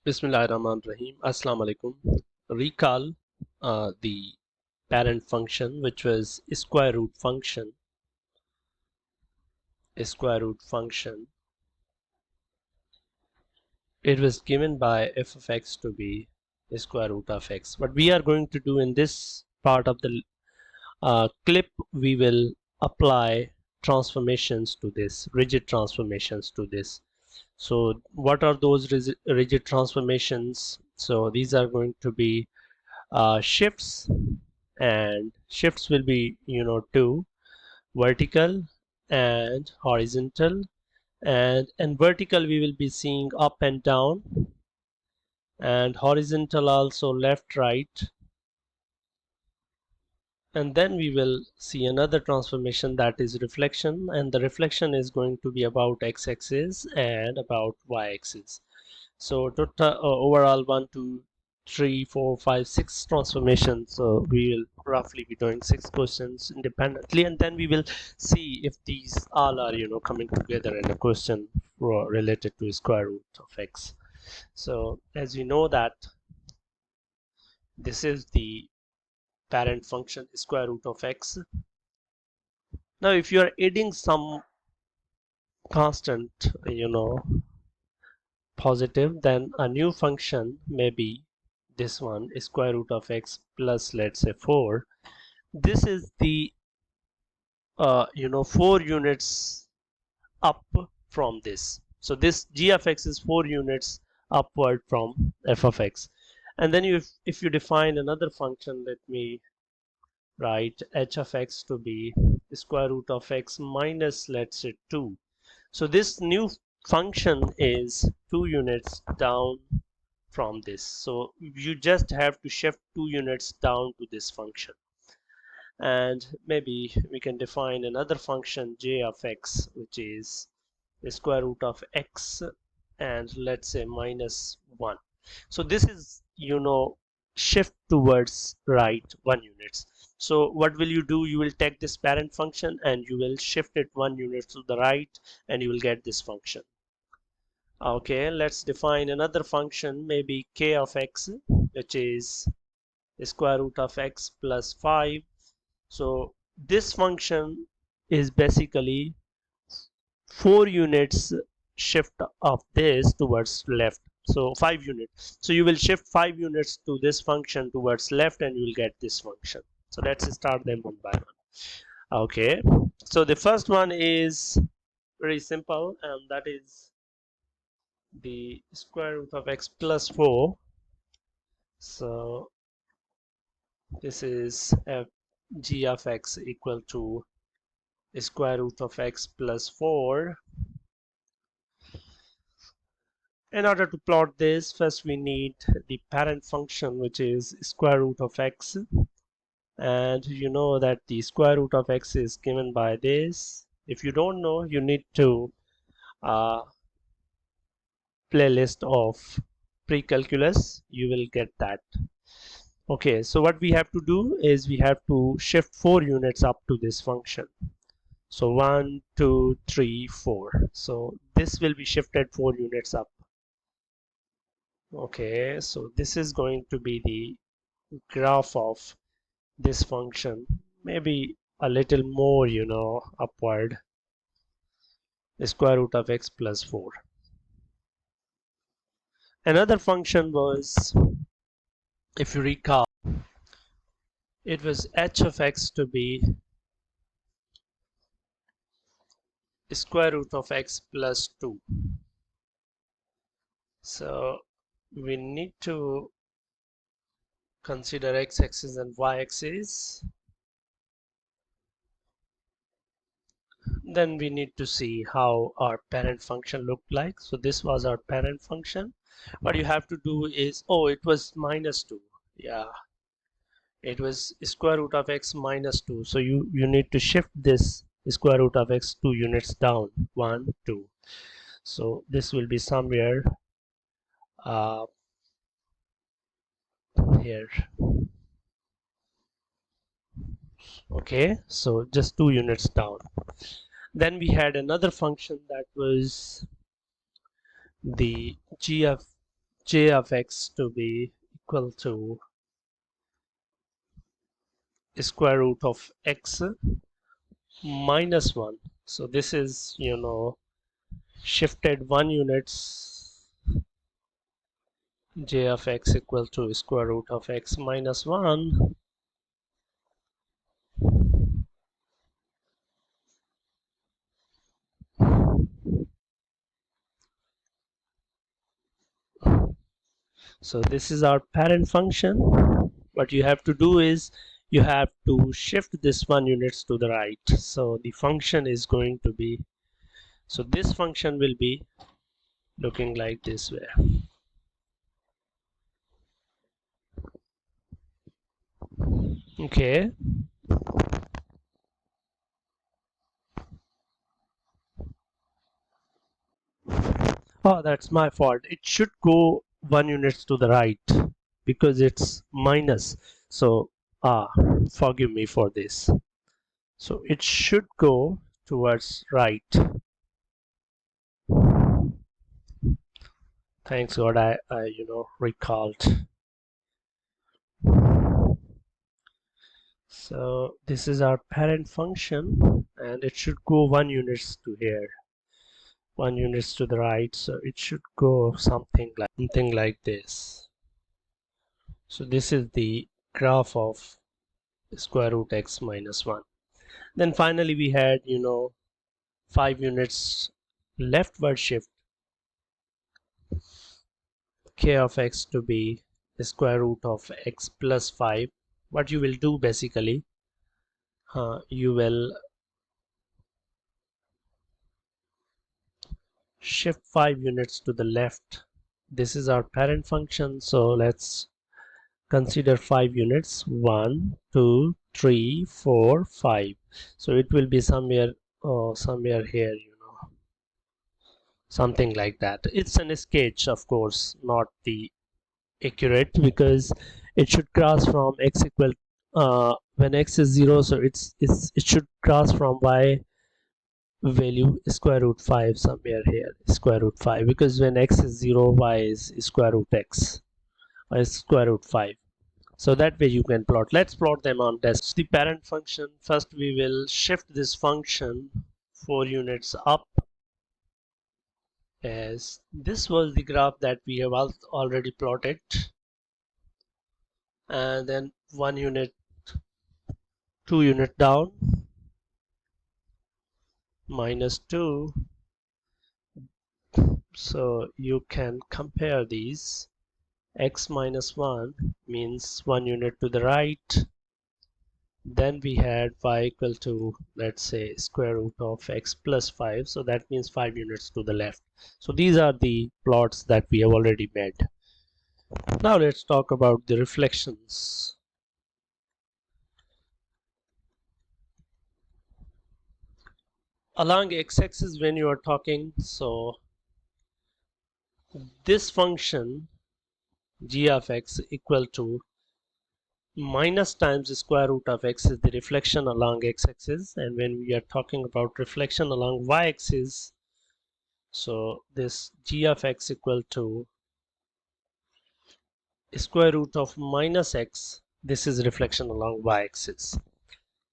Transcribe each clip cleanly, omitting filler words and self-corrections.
Bismillahirrahmanirrahim. Assalamu alaikum. Recall the parent function, which was square root function. It was given by f of x to be square root of x. What we are going to do in this part of the clip, we will apply transformations to this, rigid transformations to this. So what are those rigid transformations? So these are going to be shifts, and shifts will be two: vertical and horizontal. And vertical we will be seeing up and down, and horizontal also left, right. And then we will see another transformation, that is reflection, and the reflection is going to be about x-axis and about y-axis. So total overall 1 2 3 4 5 6 transformations. So we will roughly be doing 6 questions independently, and then we will see if these all are coming together in a question related to square root of x. So as we know that this is the parent function square root of x. Now if you are adding some constant positive, then a new function may be this one, square root of x plus, let's say, 4. This is the 4 units up from this. So this g of x is 4 units upward from f of x. And then if you define another function, let me write h of x to be square root of x minus, let's say, 2. So this new function is 2 units down from this. So you just have to shift 2 units down to this function. And maybe we can define another function, j of x, which is the square root of x and let's say minus 1. So this is shift towards right 1 units. So what will you do? You will take this parent function and you will shift it 1 unit to the right, and you will get this function. Okay, let's define another function, maybe k of x, which is the square root of x plus 5. So this function is basically 4 units shift of this towards left, so 5 units. So you will shift 5 units to this function towards left, and you will get this function. So let's start them one by one. Okay, so the first one is very simple, and that is the square root of x plus 4. So this is g of x equal to square root of x plus 4. In order to plot this, first we need the parent function, which is square root of x, and you know that the square root of x is given by this. If you don't know, you need to playlist of Precalculus, you will get that. Okay, so what we have to do is we have to shift 4 units up to this function. So 1 2 3 4. So this will be shifted 4 units up. Okay, so this is going to be the graph of this function, maybe a little more upward, the square root of x plus 4. Another function was, if you recall, it was h of x to be square root of x plus 2. So we need to consider x-axis and y-axis. Then we need to see how our parent function looked like. So this was our parent function. What you have to do is, oh, it was minus 2. Yeah, it was square root of x minus 2. So you need to shift this square root of x 2 units down, 1 2. So this will be somewhere here. Okay, so just 2 units down. Then we had another function, that was the g of j of x to be equal to square root of x minus 1. So this is, shifted 1 units, j of x equal to square root of x minus 1. So this is our parent function. What you have to do is you have to shift this 1 units to the right. So the function is going to be, so this function will be looking like this way. Okay. Oh, that's my fault. It should go 1 units to the right because it's minus. So, forgive me for this. So it should go towards right. Thanks God, I recalled. So this is our parent function, and it should go 1 units to here, 1 units to the right. So it should go something like this. So this is the graph of square root x minus 1. Then finally we had 5 units leftward shift k of x to be the square root of x plus 5. What you will do basically, you will shift 5 units to the left. This is our parent function, so let's consider 5 units. 1 2 3 4 5. So it will be somewhere here, something like that. It's an sketch, of course, not the accurate, because it should cross from x equal when x is 0, so it should cross from y value square root 5 somewhere here, square root 5, because when x is 0, y is square root x or square root 5. So that way you can plot. Let's plot them on test. The parent function, first we will shift this function 4 units up, as this was the graph that we have already plotted, and then 1 unit, 2 unit down, minus 2. So you can compare these. X minus 1 means 1 unit to the right. Then we had y equal to, let's say, square root of x plus 5, so that means 5 units to the left. So these are the plots that we have already made. Now let's talk about the reflections. Along x-axis when you are talking, so this function g of x equal to minus times the square root of x is the reflection along x-axis, and when we are talking about reflection along y-axis, so this g of x equal to square root of minus x, this is reflection along y-axis.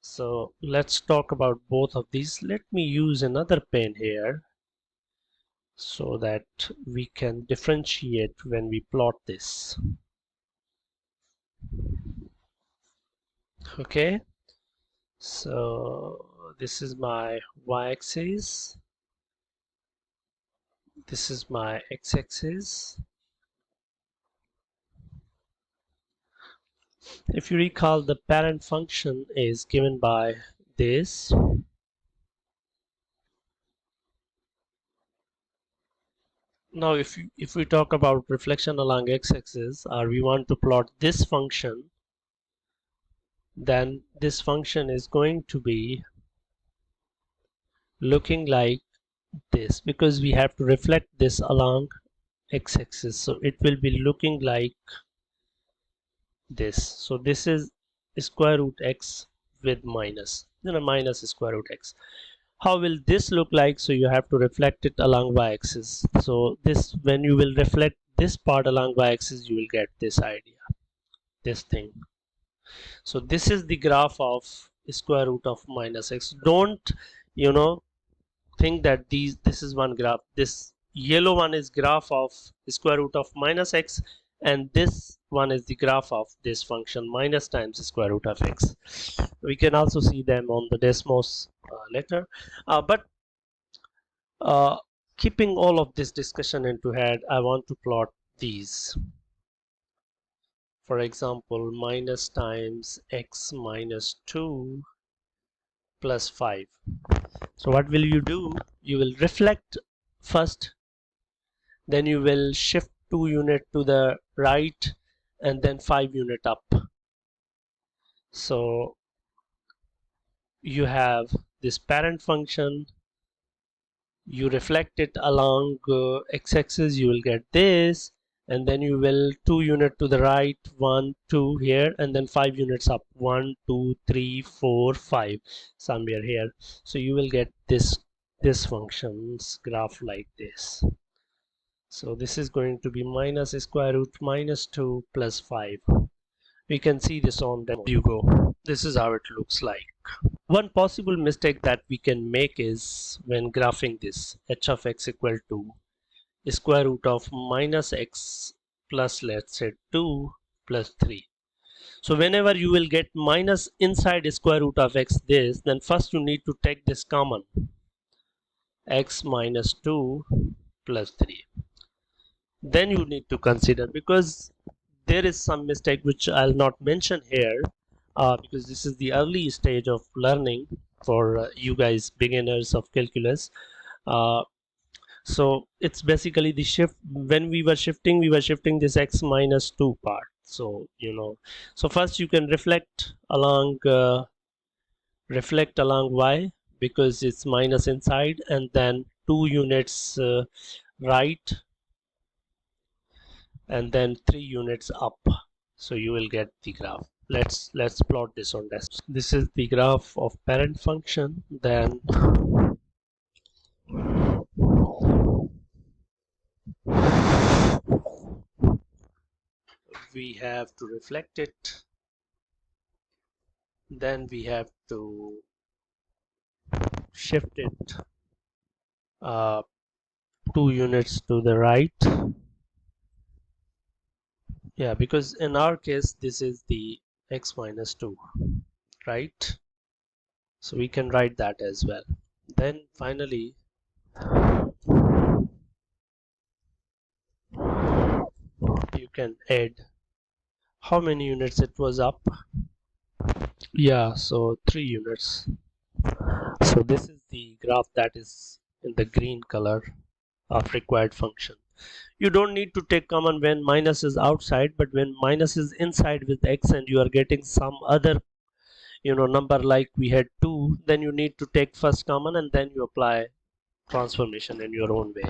So let's talk about both of these. Let me use another pen here so that we can differentiate when we plot this. Okay, so this is my y-axis, this is my x-axis. If you recall, the parent function is given by this. Now if we talk about reflection along x-axis, or we want to plot this function, then this function is going to be looking like this, because we have to reflect this along x-axis, so it will be looking like this. So this is square root x with minus, minus square root x. How will this look like? So you have to reflect it along y-axis. So this, when you will reflect this part along y-axis, you will get this idea, this thing. So this is the graph of square root of minus x. Don't think that this is one graph. This yellow one is graph of square root of minus x, and this one is the graph of this function minus times square root of x. We can also see them on the Desmos later, but keeping all of this discussion into head, I want to plot these. For example, minus times x minus 2 plus 5. So what will you do? You will reflect first, then you will shift 2 unit to the right, and then 5 unit up. So you have this parent function, you reflect it along x-axis, you will get this, and then you will 2 unit to the right, 1 2 here, and then 5 units up, 1 2 3 4 5, somewhere here. So you will get this function's graph like this. So this is going to be minus square root minus 2 plus 5. We can see this on the view go. This is how it looks like. One possible mistake that we can make is when graphing this h of x equal to square root of minus x plus, let's say, 2 plus 3. So whenever you will get minus inside square root of x this, then first you need to take this common, x minus 2 plus 3. Then you need to consider, because there is some mistake which I'll not mention here, because this is the early stage of learning for you guys, beginners of calculus. So it's basically the shift. When we were shifting this x minus 2 part. So so first you can reflect along y, because it's minus inside, and then 2 units right, and then 3 units up. So you will get the graph. Let's plot this on desk. This is the graph of parent function. Then we have to reflect it, then we have to shift it 2 units to the right. Yeah, because in our case this is the x minus 2, right? So we can write that as well. Then finally you can add how many units it was up. Yeah, so 3 units. So this is the graph that is in the green color of required function. You don't need to take common when minus is outside, but when minus is inside with x and you are getting some other number like we had 2, then you need to take first common and then you apply transformation in your own way.